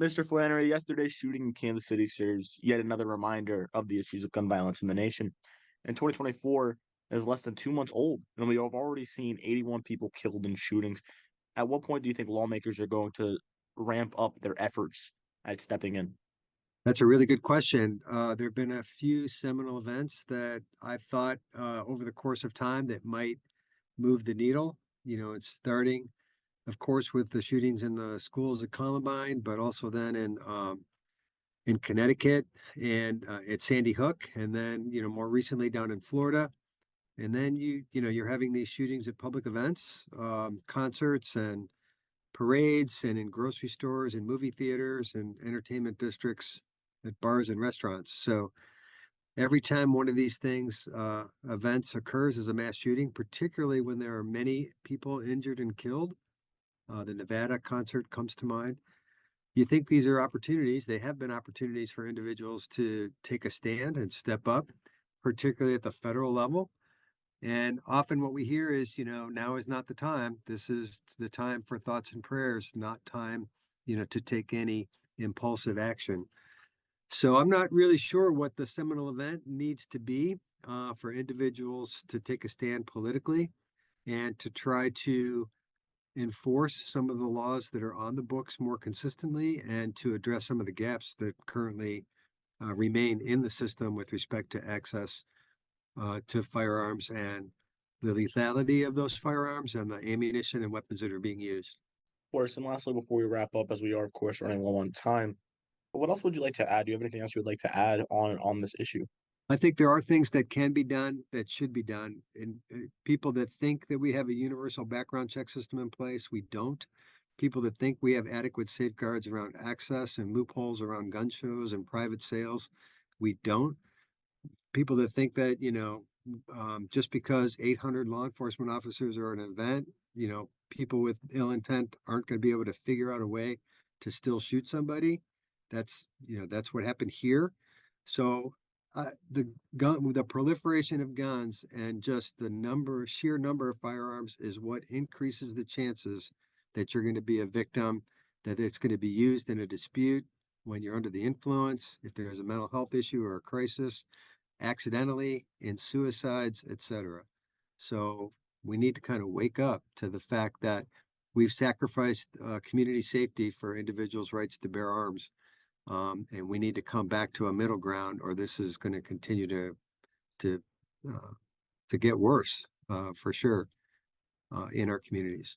Mr. Flannery, yesterday's shooting in Kansas City serves yet another reminder of the issues of gun violence in the nation. And 2024 is less than 2 months old, and we have already seen 81 people killed in shootings. At what point do you think lawmakers are going to ramp up their efforts at stepping in? That's a really good question. There have been a few seminal events that I've thought over the course of time that might move the needle. It's starting, of course, with the shootings in the schools at Columbine, but also then in Connecticut and at Sandy Hook, and then more recently down in Florida. And then you're having these shootings at public events, concerts and parades, and in grocery stores and movie theaters and entertainment districts at bars and restaurants. So every time one of these things, events occurs as a mass shooting, particularly when there are many people injured and killed, the Nevada concert comes to mind. You think these are opportunities. They have been opportunities for individuals to take a stand and step up, particularly at the federal level. And often what we hear is, now is not the time. This is the time for thoughts and prayers, not time, to take any impulsive action. So I'm not really sure what the seminal event needs to be for individuals to take a stand politically and to try to enforce some of the laws that are on the books more consistently and to address some of the gaps that currently remain in the system with respect to access to firearms and the lethality of those firearms and the ammunition and weapons that are being used. Of course, and lastly, before we wrap up, as we are, of course, running low on time, but what else would you like to add? Do you have anything else you would like to add on this issue? I think there are things that can be done that should be done. And people that think that we have a universal background check system in place, we don't. People that think we have adequate safeguards around access and loopholes around gun shows and private sales, we don't. People that think that, just because 800 law enforcement officers are at an event, people with ill intent aren't going to be able to figure out a way to still shoot somebody. That's what happened here. So the proliferation of guns and just sheer number of firearms is what increases the chances that you're going to be a victim, that it's going to be used in a dispute when you're under the influence, if there's a mental health issue or a crisis, accidentally, in suicides, etc. So we need to kind of wake up to the fact that we've sacrificed community safety for individuals' rights to bear arms. And we need to come back to a middle ground, or this is going to continue to uh, to get worse for sure in our communities.